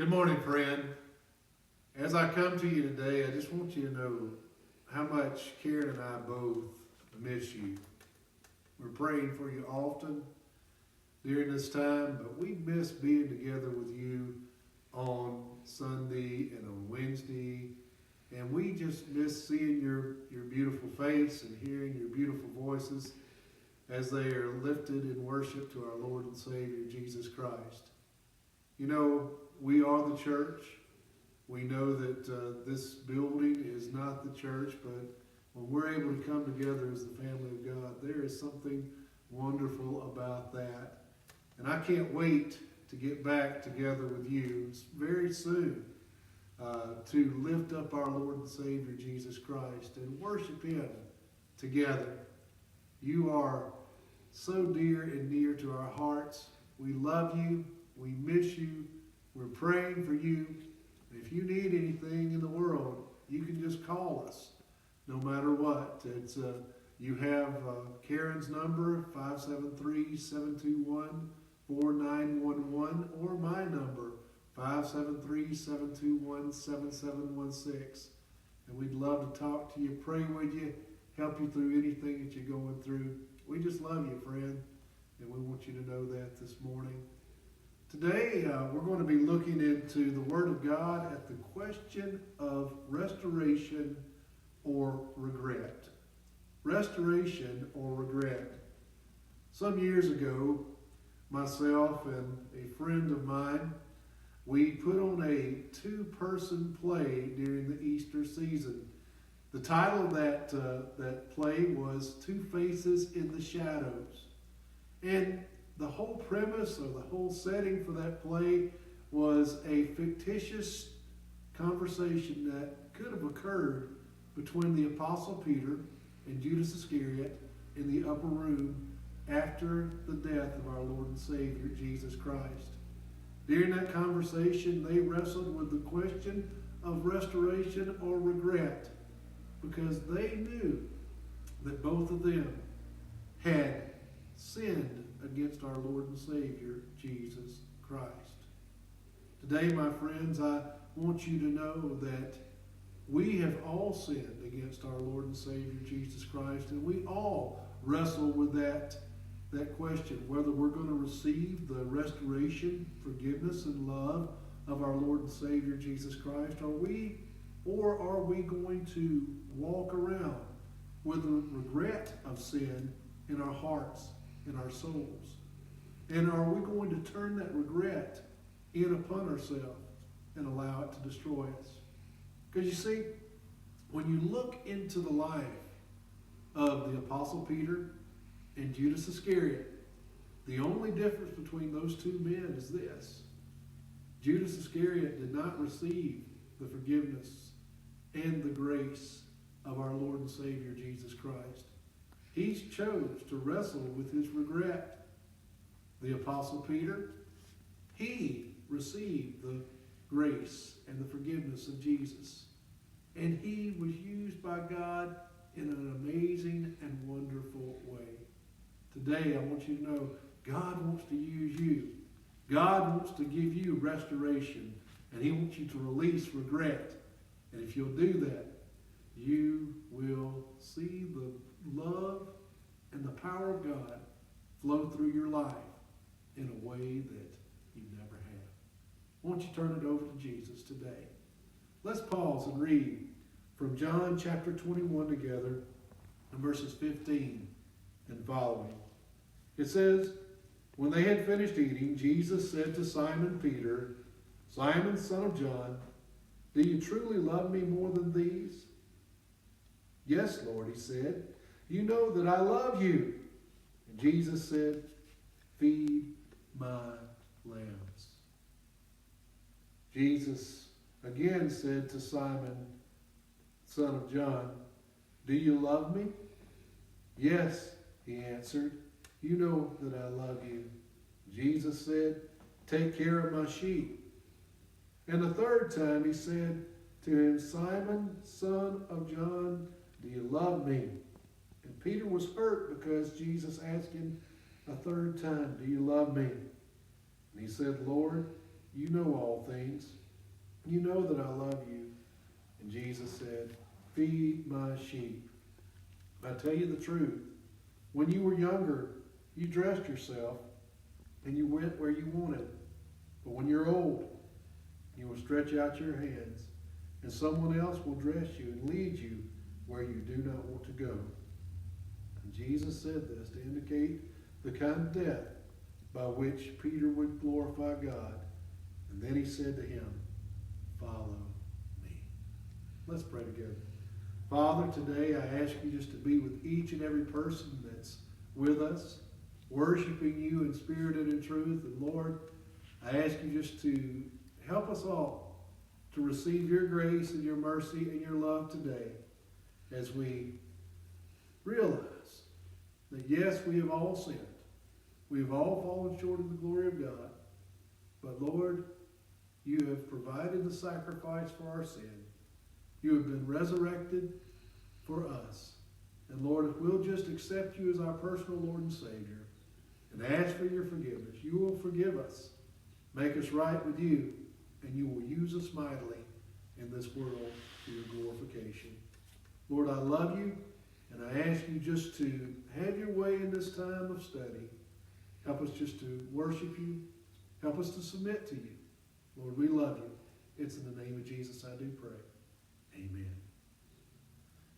Good morning, friend. As I come to you today, I just want you to know how much Karen and I both miss you. We're praying for you often during this time, but we miss being together with you on Sunday and on Wednesday. And we just miss seeing your beautiful face and hearing your beautiful voices as they are lifted in worship to our Lord and Savior, Jesus Christ. You know, we are the church. We know that this building is not the church, but when we're able to come together as the family of God, there is something wonderful about that. And I can't wait to get back together with you very soon to lift up our Lord and Savior, Jesus Christ, and worship Him together. You are so dear and near to our hearts. We love you. We miss you. We're praying for you. If you need anything in the world, you can just call us, no matter what. You have Karen's number, 573-721-4911, or my number, 573-721-7716. And we'd love to talk to you, pray with you, help you through anything that you're going through. We just love you, friend, and we want you to know that this morning. Today, we're going to be looking into the Word of God at the question of restoration or regret. Restoration or regret. Some years ago, myself and a friend of mine, we put on a two-person play during the Easter season. The title of that play was Two Faces in the Shadows. And the whole premise or the whole setting for that play was a fictitious conversation that could have occurred between the Apostle Peter and Judas Iscariot in the upper room after the death of our Lord and Savior, Jesus Christ. During that conversation, they wrestled with the question of restoration or regret because they knew that both of them had sinned against our Lord and Savior, Jesus Christ. Today, my friends, I want you to know that we have all sinned against our Lord and Savior, Jesus Christ, and we all wrestle with that question, whether we're going to receive the restoration, forgiveness, and love of our Lord and Savior, Jesus Christ, or are we going to walk around with the regret of sin in our hearts, in our souls? And are we going to turn that regret in upon ourselves and allow it to destroy us? Because you see, when you look into the life of the Apostle Peter and Judas Iscariot, the only difference between those two men is this. Judas Iscariot did not receive the forgiveness and the grace of our Lord and Savior, Jesus Christ. He chose to wrestle with his regret. The Apostle Peter, he received the grace and the forgiveness of Jesus. And he was used by God in an amazing and wonderful way. Today, I want you to know God wants to use you. God wants to give you restoration. And He wants you to release regret. And if you'll do that, you will see the love and the power of God flow through your life in a way that you never have. Won't you turn it over to Jesus today? Let's pause and read from John chapter 21 together, in verses 15 and following. It says, "When they had finished eating, Jesus said to Simon Peter, 'Simon, son of John, do you truly love me more than these?' 'Yes, Lord,' he said. 'You know that I love you.' And Jesus said, 'Feed my lambs.' Jesus again said to Simon, son of John, 'Do you love me?' 'Yes,' he answered. 'You know that I love you.' Jesus said, 'Take care of my sheep.' And the third time he said to him, 'Simon, son of John, do you love me?' And Peter was hurt because Jesus asked him a third time, 'Do you love me?' And he said, 'Lord, You know all things. You know that I love you. And Jesus said, feed my sheep. I tell you the truth. When you were younger, you dressed yourself and you went where you wanted. But when you're old, you will stretch out your hands, and someone else will dress you and lead you where you do not want to go. And Jesus said this to indicate the kind of death by which Peter would glorify God. And then he said to him, follow me. Let's pray together. Father, today I ask you just to be with each and every person that's with us, worshiping you in spirit and in truth. And Lord, I ask you just to help us all to receive your grace and your mercy and your love today as we realize that yes, we have all sinned. We have all fallen short of the glory of God. But Lord, you have provided the sacrifice for our sin. You have been resurrected for us. And Lord, if we'll just accept you as our personal Lord and Savior and ask for your forgiveness, you will forgive us, make us right with you, and you will use us mightily in this world for your glorification. Lord, I love you, and I ask you just to have your way in this time of study. Help us just to worship you. Help us to submit to you. Lord, we love you. It's in the name of Jesus I do pray. Amen.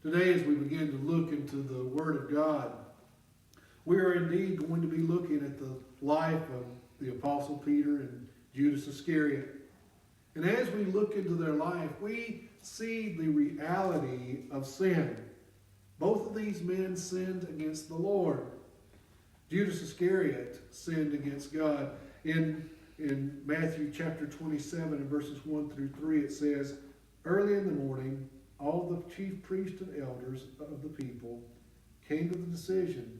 Today, as we begin to look into the Word of God, we are indeed going to be looking at the life of the Apostle Peter and Judas Iscariot. And as we look into their life, we see the reality of sin. Both of these men sinned against the Lord. Judas Iscariot sinned against God. In Matthew chapter 27 and verses 1 through 3, it says, early in the morning, all the chief priests and elders of the people came to the decision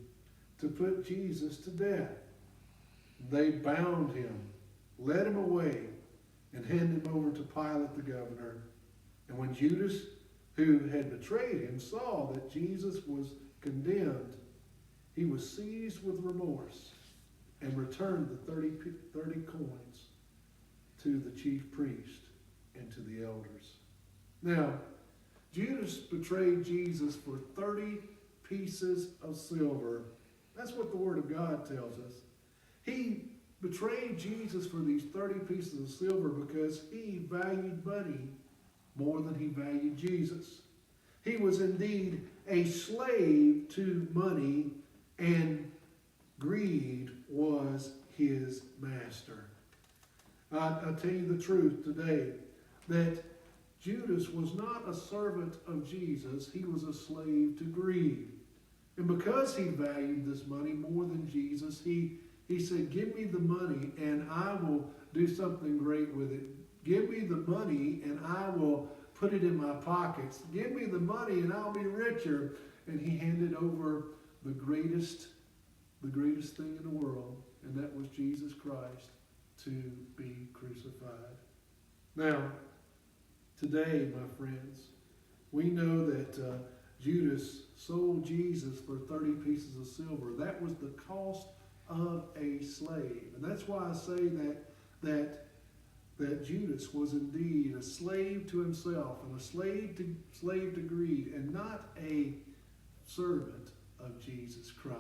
to put Jesus to death. They bound him, led him away, and handed him over to Pilate the governor. And when Judas, who had betrayed him, saw that Jesus was condemned, he was seized with remorse and returned the 30 coins to the chief priest and to the elders. Now, Judas betrayed Jesus for 30 pieces of silver. That's what the Word of God tells us. He betrayed Jesus for these 30 pieces of silver because he valued money more than he valued Jesus. He was indeed a slave to money, and greed was his master. I tell you the truth today, that Judas was not a servant of Jesus. He was a slave to greed. And because he valued this money more than Jesus, he said, give me the money and I will do something great with it. Give me the money and I will put it in my pockets. Give me the money and I'll be richer. And he handed over the greatest thing in the world, and that was Jesus Christ to be crucified. Now, today, my friends, we know that Judas sold Jesus for 30 pieces of silver. That was the cost of a slave. And that's why I say that Judas was indeed a slave to himself and a slave to greed, and not a servant of Jesus Christ.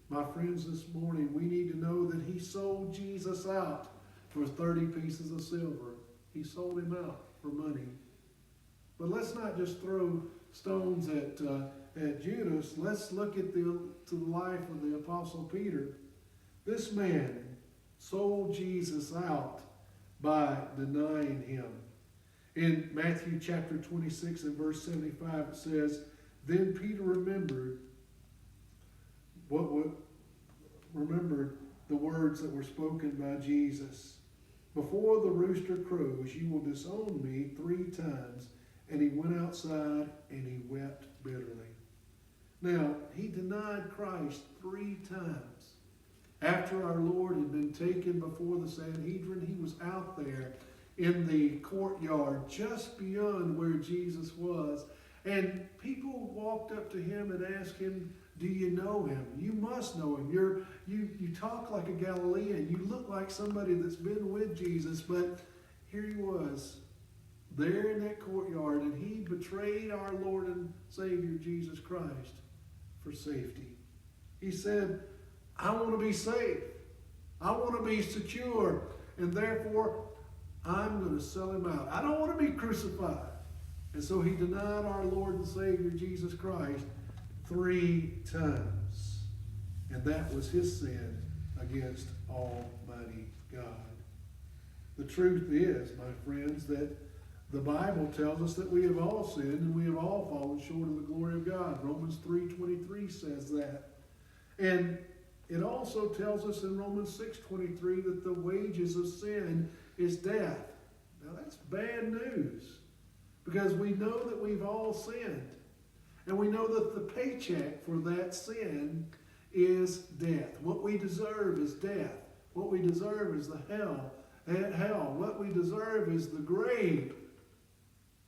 My friends, this morning we need to know that he sold Jesus out for 30 pieces of silver. He sold him out for money. But let's not just throw stones at Judas. Let's look at to the life of the Apostle Peter. This man sold Jesus out by denying him. In Matthew chapter 26 and verse 75, it says, then Peter remembered the words that were spoken by Jesus. Before the rooster crows, you will disown me 3 times. And he went outside and he wept bitterly. Now, he denied Christ 3 times. After our Lord had been taken before the Sanhedrin, he was out there in the courtyard just beyond where Jesus was. And people walked up to him and asked him, do you know him? You must know him. You talk like a Galilean. You look like somebody that's been with Jesus. But here he was, there in that courtyard, and he betrayed our Lord and Savior Jesus Christ for safety. He said, I want to be safe. I want to be secure. And therefore, I'm going to sell him out. I don't want to be crucified. And so he denied our Lord and Savior Jesus Christ 3 times. And that was his sin against Almighty God. The truth is, my friends, that the Bible tells us that we have all sinned and we have all fallen short of the glory of God. Romans 3:23 says that. And it also tells us in Romans 6:23 that the wages of sin is death. Now that's bad news, because we know that we've all sinned. And we know that the paycheck for that sin is death. What we deserve is death. What we deserve is the hell. What we deserve is the grave.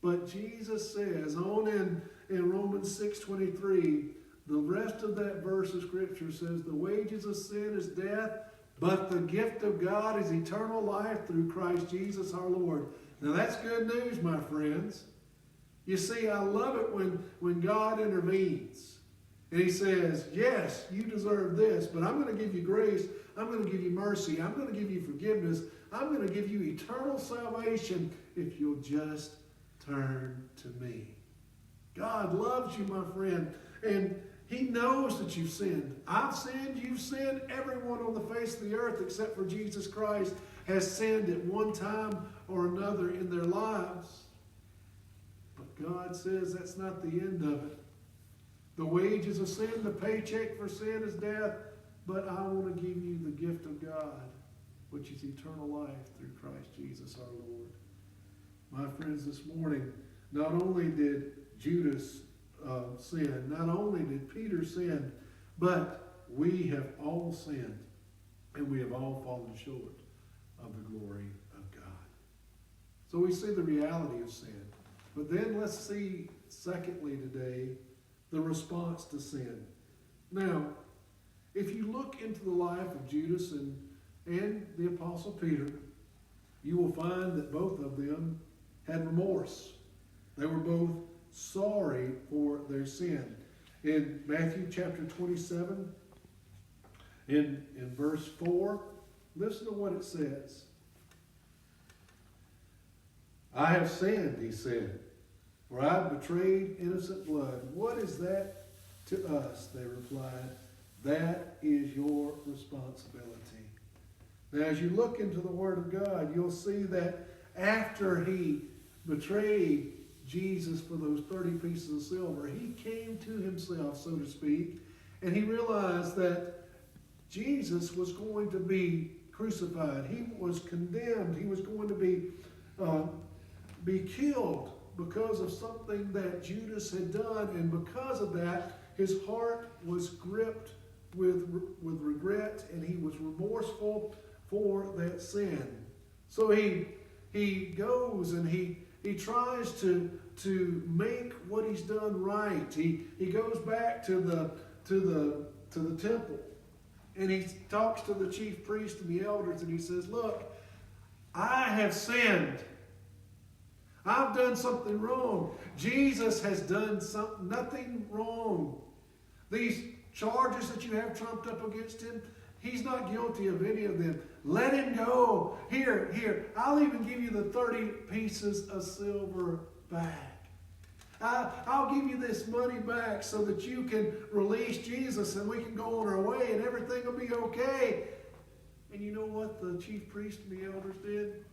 But Jesus says, in Romans 6:23, the rest of that verse of Scripture says, the wages of sin is death, but the gift of God is eternal life through Christ Jesus our Lord. Now that's good news, my friends. You see, I love it when God intervenes. And he says, yes, you deserve this, but I'm going to give you grace. I'm going to give you mercy. I'm going to give you forgiveness. I'm going to give you eternal salvation if you'll just turn to me. God loves you, my friend, and he knows that you've sinned. I've sinned, you've sinned. Everyone on the face of the earth except for Jesus Christ has sinned at one time or another in their lives. But God says that's not the end of it. The wages of sin, the paycheck for sin is death, but I want to give you the gift of God, which is eternal life through Christ Jesus our Lord. My friends, this morning, not only did Judas sin, not only did Peter sin, but we have all sinned, and we have all fallen short of the glory of God. So we see the reality of sin. But then let's see, secondly today, the response to sin. Now, if you look into the life of Judas and the Apostle Peter, you will find that both of them had remorse. They were both sorry for their sin. In Matthew chapter 27, in verse 4, listen to what it says. I have sinned, he said, for I have betrayed innocent blood. What is that to us? They replied. That is your responsibility. Now, as you look into the Word of God, you'll see that after he betrayed Jesus for those 30 pieces of silver, he came to himself, so to speak, and he realized that Jesus was going to be crucified. He was condemned. He was going to be killed because of something that Judas had done, and because of that, his heart was gripped with regret, and he was remorseful for that sin. So he goes and he tries to make what he's done right. He goes back to the temple, and he talks to the chief priest and the elders, and he says, look, I have sinned. I've done something wrong. Jesus has done nothing wrong. These charges that you have trumped up against him, he's not guilty of any of them. Let him go. Here, I'll even give you the 30 pieces of silver back. I'll give you this money back so that you can release Jesus and we can go on our way and everything will be okay. And you know what the chief priest and the elders did?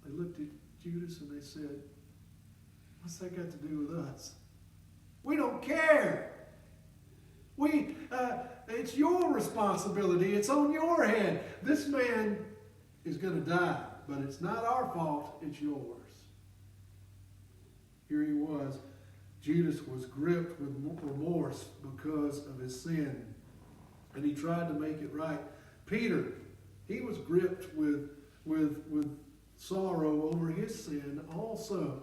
They looked at Judas and they said, what's that got to do with us? We don't care. It's your responsibility. It's on your head. This man is going to die, but it's not our fault. It's yours. Here he was. Judas was gripped with remorse because of his sin, and he tried to make it right. Peter, he was gripped with sorrow over his sin also.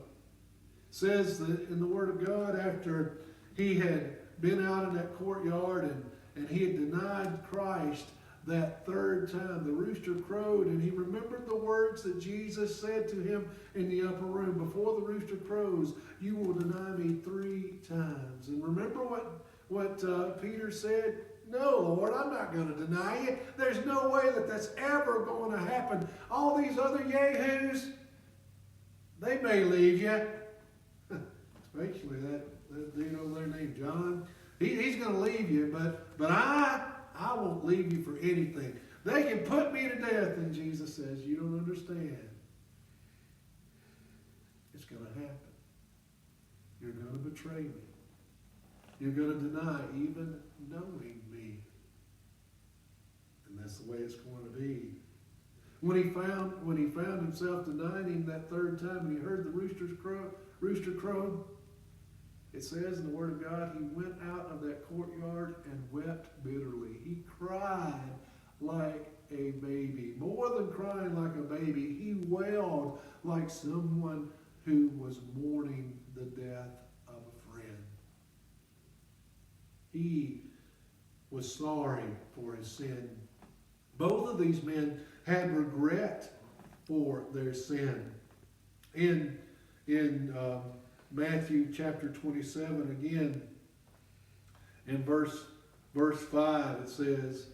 says that in the Word of God, after he had been out in that courtyard and he had denied Christ that third time, the rooster crowed, and he remembered the words that Jesus said to him in the upper room: before the rooster crows, you will deny me 3 times. And remember what Peter said? No, Lord, I'm not going to deny you. There's no way that that's ever going to happen. All these other yahoos, they may leave you. Especially that dude over there named John. He's going to leave you, but I won't leave you for anything. They can put me to death. And Jesus says, you don't understand. It's going to happen. You're going to betray me. You're going to deny even knowing me. And that's the way it's going to be. When he found himself denying him that third time, and he heard the rooster crow, it says in the Word of God, he went out of that courtyard and wept bitterly. He cried like a baby. More than crying like a baby, he wailed like someone who was mourning the death of a friend. He was sorry for his sin. Both of these men had regret for their sin. In Matthew chapter 27, again, in verse 5, it says,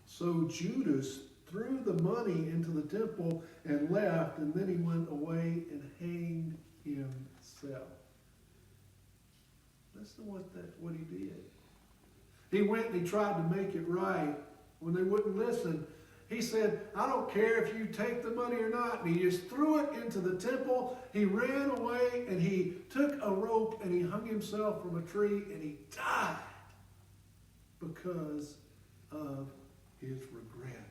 so Judas threw the money into the temple and left, and then he went away and hanged himself. Listen to what he did. He went and he tried to make it right. When they wouldn't listen, he said, I don't care if you take the money or not. And he just threw it into the temple. He ran away and he took a rope and he hung himself from a tree and he died because of his regret.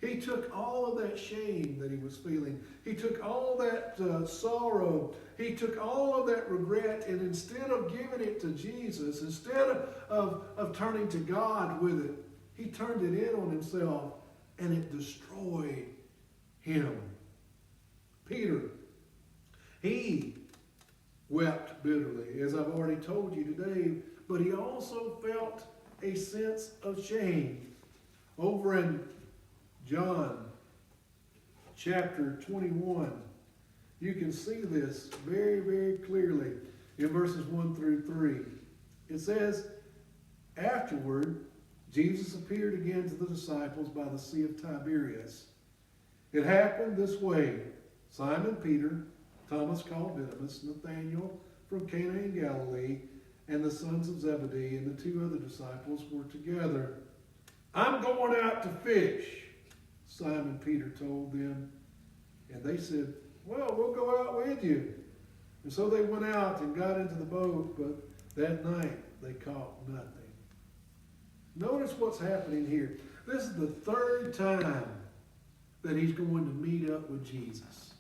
He took all of that shame that he was feeling. He took all that sorrow. He took all of that regret, and instead of giving it to Jesus, instead of turning to God with it, he turned it in on himself, and it destroyed him. Peter, he wept bitterly, as I've already told you today, but he also felt a sense of shame. Over in John chapter 21, you can see this very, very clearly in verses 1 through 3. It says, afterward, Jesus appeared again to the disciples by the Sea of Tiberias. It happened this way. Simon Peter, Thomas called Didymus, Nathanael from Cana in Galilee, and the sons of Zebedee and the 2 other disciples were together. I'm going out to fish, Simon Peter told them. And they said, well, we'll go out with you. And so they went out and got into the boat, but that night they caught nothing. Notice what's happening here. This is the 3rd time that he's going to meet up with Jesus.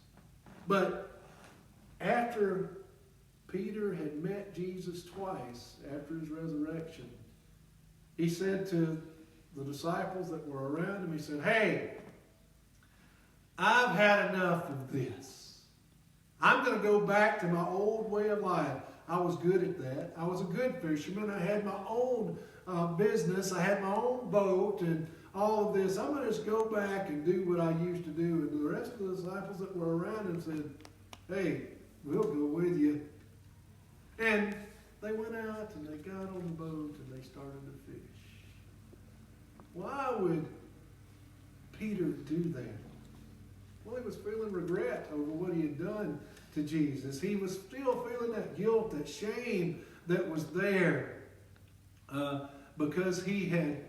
But after Peter had met Jesus twice after his resurrection, he said to the disciples that were around him, he said, hey, I've had enough of this. I'm going to go back to my old way of life. I was good at that. I was a good fisherman. I had my own business. I had my own boat and all of this. I'm going to just go back and do what I used to do. And the rest of the disciples that were around him said, hey, we'll go with you. And they went out and they got on the boat and they started to fish. Why would Peter do that? Well, he was feeling regret over what he had done to Jesus. He was still feeling that guilt, that shame that was there because he had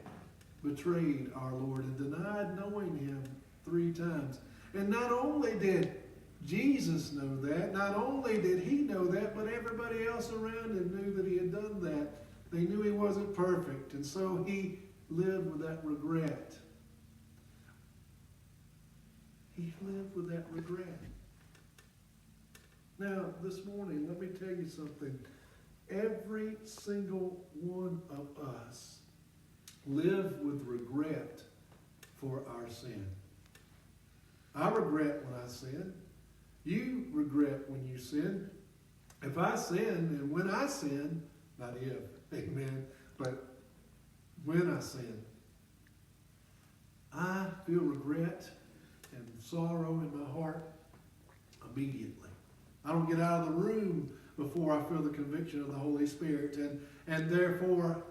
betrayed our Lord and denied knowing him 3 times. And not only did Jesus know that, not only did he know that, but everybody else around him knew that he had done that. They knew he wasn't perfect, and so he lived with that regret. He lived with that regret. Now, this morning, let me tell you something. Every single one of us live with regret for our sin. I regret when I sin. You regret when you sin. if I sin, and when I sin, not if, amen, but when I sin, I feel regret and sorrow in my heart immediately. I don't get out of the room before I feel the conviction of the Holy Spirit, and therefore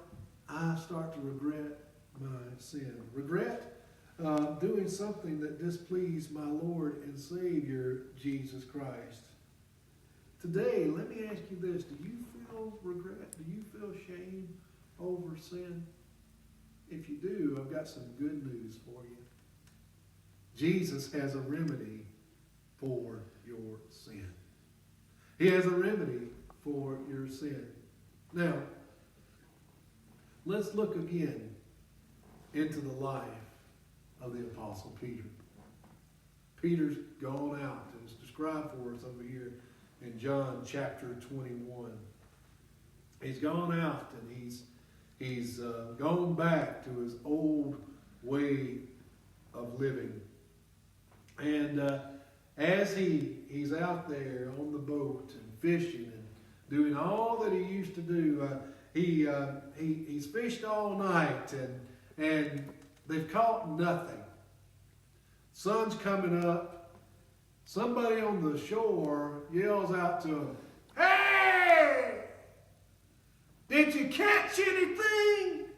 I start to regret my sin. Regret doing something that displeased my Lord and Savior, Jesus Christ. Today, let me ask you this. Do you feel regret? Do you feel shame over sin? If you do, I've got some good news for you. Jesus has a remedy for your sin. He has a remedy for your sin. Now, let's look again into the life of the Apostle Peter. Peter's gone out, and it's described for us over here in John chapter 21. He's gone out, and he's gone back to his old way of living. And as he's out there on the boat and fishing and doing all that he used to do, he's fished all night, and they've caught nothing. Sun's coming up. Somebody on the shore yells out to him, "Hey! Did you catch anything?"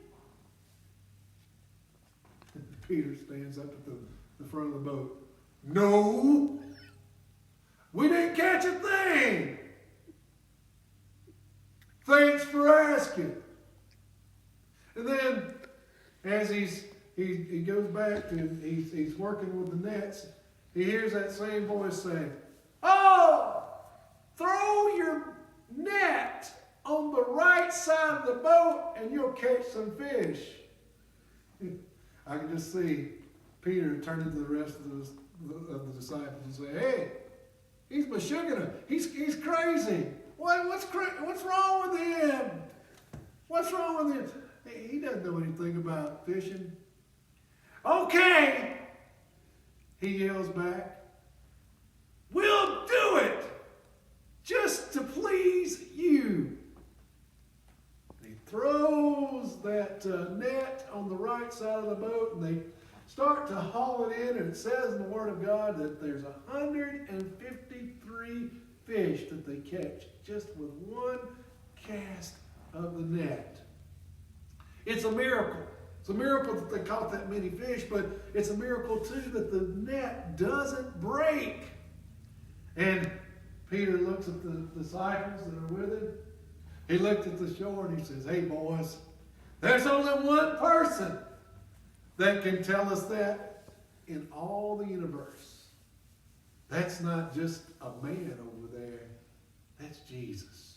Peter stands up at the front of the boat. "No, we didn't catch a thing. Thanks for asking." And then, as he goes back and he's working with the nets, he hears that same voice saying, "Oh, throw your net on the right side of the boat and you'll catch some fish." I can just see Peter turning to the rest of the disciples and say, "Hey, he's mashugana. He's crazy. What's wrong with him? What's wrong with him? He doesn't know anything about fishing." "Okay," he yells back, "we'll do it just to please you." And he throws that net on the right side of the boat, and they start to haul it in, and it says in the Word of God that there's 153 fish that they catch just with one cast of the net. It's a miracle. It's a miracle that they caught that many fish, but it's a miracle too that the net doesn't break. And Peter looks at the disciples that are with him. He looked at the shore and he says, "Hey boys, there's only one person that can tell us that in all the universe. That's not just a man over there. That's Jesus."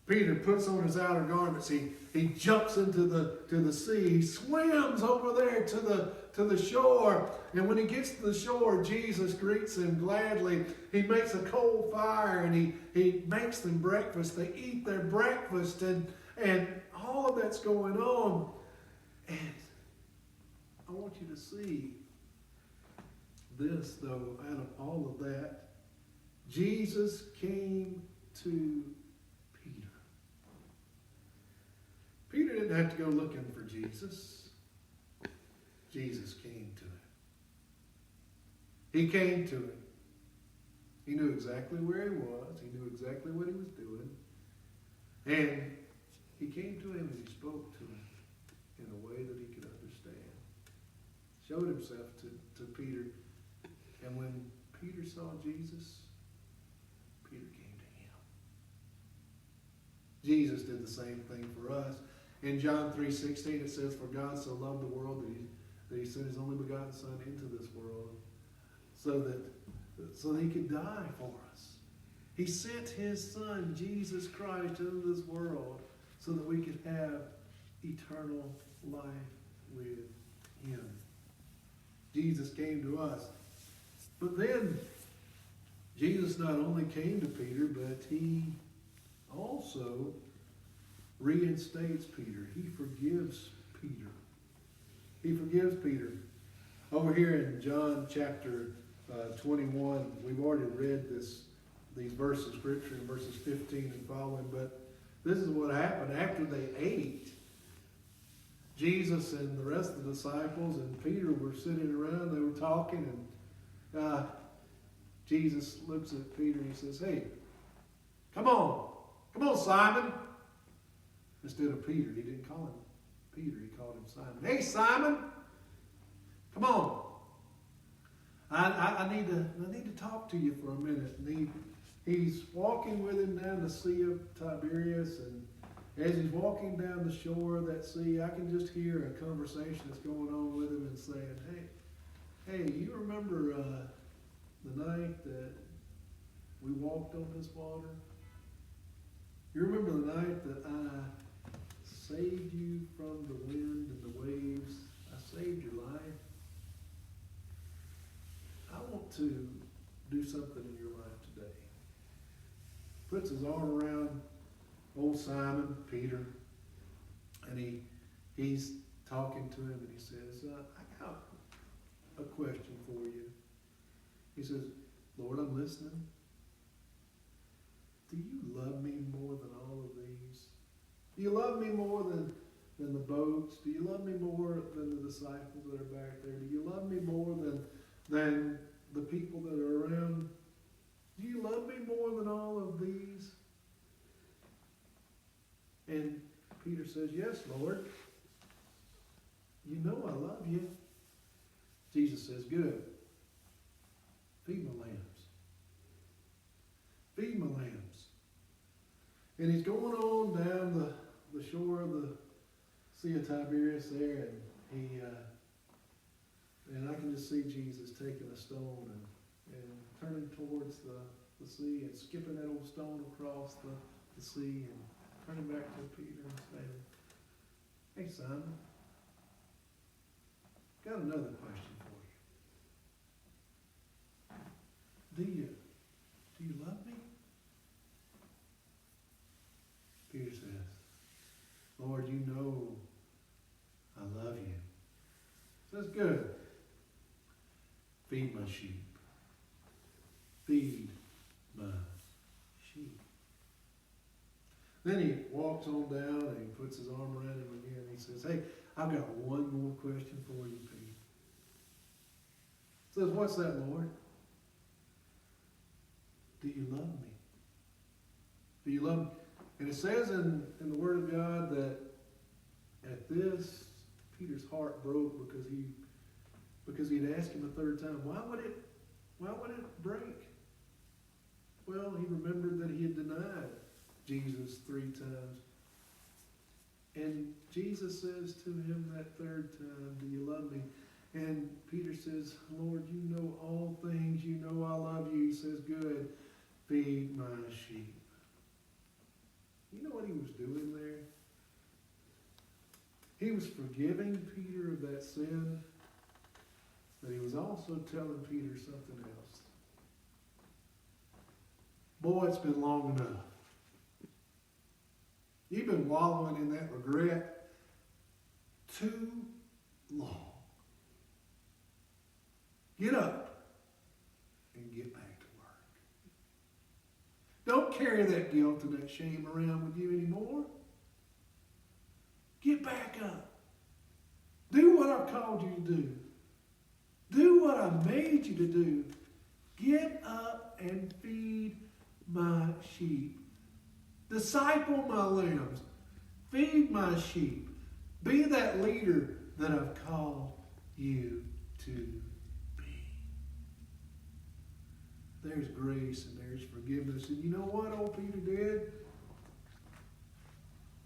Peter puts on his outer garments. He jumps into the sea. He swims over there to the shore. And when he gets to the shore, Jesus greets him gladly. He makes a coal fire and he makes them breakfast. They eat their breakfast and all of that's going on. And I want you to see this, though, out of all of that. Jesus came to Peter. Peter didn't have to go looking for Jesus. Jesus came to him. He came to him. He knew exactly where he was. He knew exactly what he was doing. And he came to him and he spoke to him in a way that he could understand. Showed himself to Peter. And when Peter saw Jesus, Peter came to him. Jesus did the same thing for us. In John 3:16 it says, "For God so loved the world that he sent his only begotten Son into this world so that he could die for us." He sent his Son, Jesus Christ, into this world so that we could have eternal life with him. Jesus came to us. But then, Jesus not only came to Peter, but he also reinstates Peter. He forgives Peter. He forgives Peter. Over here in John chapter 21, we've already read this these verses of Scripture in verses 15 and following, but this is what happened after they ate. Jesus and the rest of the disciples and Peter were sitting around, they were talking, and Jesus looks at Peter and he says, "Hey, come on, Simon." Instead of Peter, he didn't call him Peter, he called him Simon. "Hey, Simon, come on. I need to talk to you for a minute." And he's walking with him down the Sea of Tiberias, and as he's walking down the shore of that sea, I can just hear a conversation that's going on with him and saying, hey, you remember the night that we walked on this water? You remember the night that I saved you from the wind and the waves? I saved your life. I want to do something in your life today. Puts his arm around old Simon, Peter, and he's talking to him, and he says, "I got a question for you." He says, "Lord, I'm listening. Do you love me more than all of these? Do you love me more than the boats? Do you love me more than the disciples that are back there? Do you love me more than the people that are around? Do you love me more than all of these?" And Peter says, "Yes, Lord. You know I love you." Jesus says, "Good. Feed my lambs. Feed my lambs." And he's going on down the shore of the Sea of Tiberias there, and I can just see Jesus taking a stone and turning towards the sea and skipping that old stone across the sea and turning back to Peter and saying, "Hey, Simon, got another question for you. Do you love me?" Peter says, "Lord, you know I love you." Says, "Good. Feed my sheep. Feed my sheep." Then he walks on down and he puts his arm around him again and he says, "Hey, I've got one more question for you, Pete." Says, "What's that, Lord?" "Do you love me? Do you love me?" And it says in the Word of God that at this, Peter's heart broke because he'd asked him a third time. Why would it break? Well, he remembered that he had denied Jesus 3 times. And Jesus says to him that third time, "Do you love me?" And Peter says, "Lord, you know all things. You know I love you." He says, "Good. Feed my sheep." You know what he was doing there? He was forgiving Peter of that sin, but he was also telling Peter something else. Boy, it's been long enough. You've been wallowing in that regret too long. Get up and get back to work. Don't carry that guilt and that shame around with you anymore. Get back up. Do what I've called you to do. Do what I made you to do. Get up and feed my sheep. Disciple my lambs. Feed my sheep. Be that leader that I've called you to be. There's grace and there's forgiveness. And you know what old Peter did?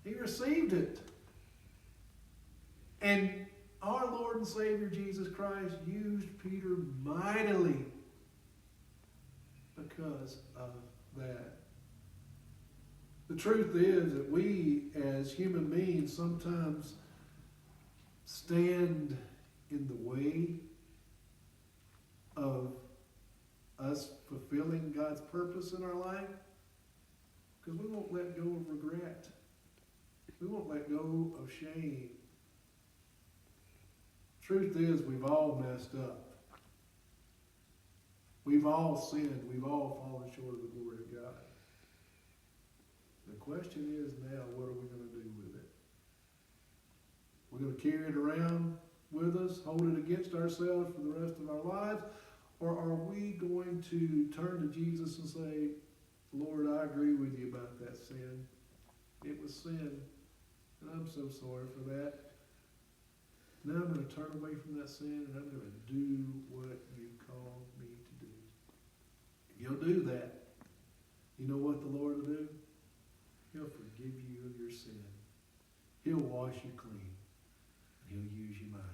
He received it. And our Lord and Savior Jesus Christ used Peter mightily because of that. The truth is that we as human beings sometimes stand in the way of us fulfilling God's purpose in our life because we won't let go of regret. We won't let go of shame. Truth is, we've all messed up. We've all sinned. We've all fallen short of the glory of God. The question is now, what are we going to do with it? We're going to carry it around with us, hold it against ourselves for the rest of our lives? Or are we going to turn to Jesus and say, Lord, I agree with you about that sin. It was sin, and I'm so sorry for that. Now I'm going to turn away from that sin, and I'm going to do what you called me to do. If you'll do that, you know what the Lord will do? He'll forgive you of your sin. He'll wash you clean. And he'll use you mightily.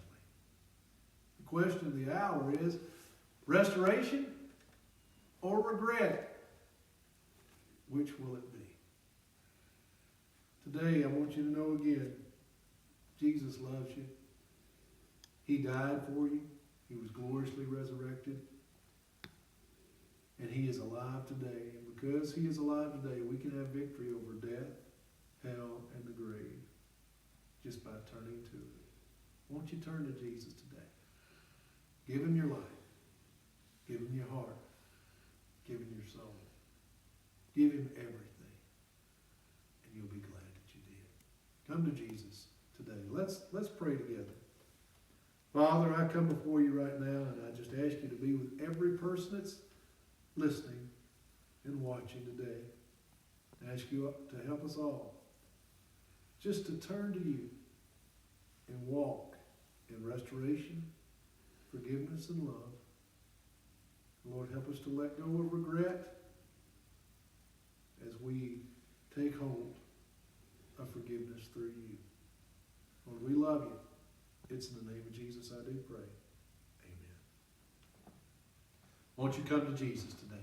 The question of the hour is, restoration or regret? Which will it be? Today, I want you to know again, Jesus loves you. He died for you. He was gloriously resurrected. And he is alive today. And because he is alive today, we can have victory over death, hell, and the grave just by turning to it. Won't you turn to Jesus today? Give him your life. Give him your heart. Give him your soul. Give him everything. And you'll be glad that you did. Come to Jesus today. Let's pray together. Father, I come before you right now, and I just ask you to be with every person that's listening and watching today. I ask you to help us all just to turn to you and walk in restoration, forgiveness, and love. Lord, help us to let go of regret as we take hold of forgiveness through you. Lord, we love you. It's in the name of Jesus I do pray. Amen. Won't you come to Jesus today?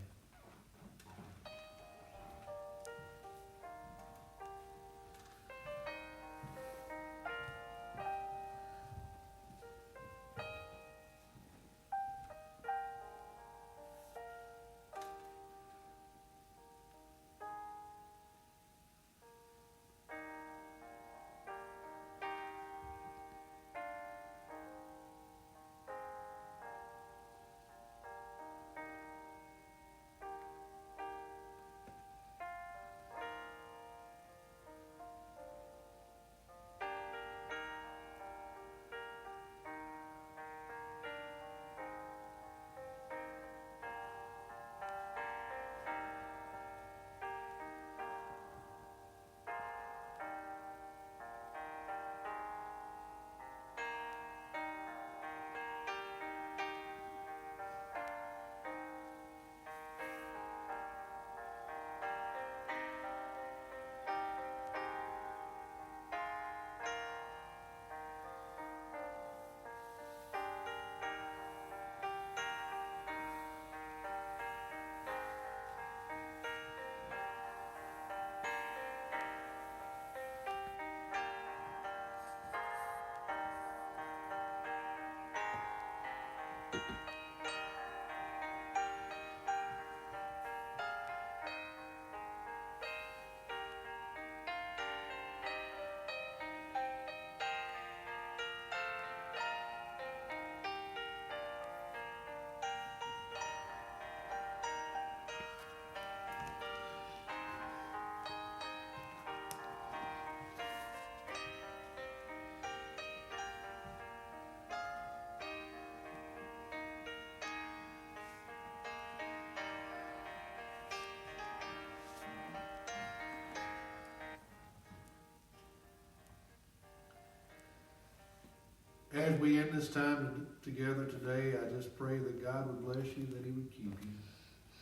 As we end this time together today, I just pray that God would bless you, that he would keep you,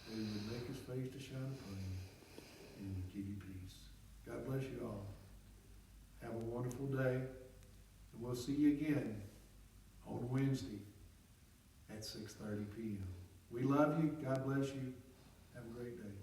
that he would make his face to shine upon you, and he would give you peace. God bless you all. Have a wonderful day, and we'll see you again on Wednesday at 6:30 p.m. We love you. God bless you. Have a great day.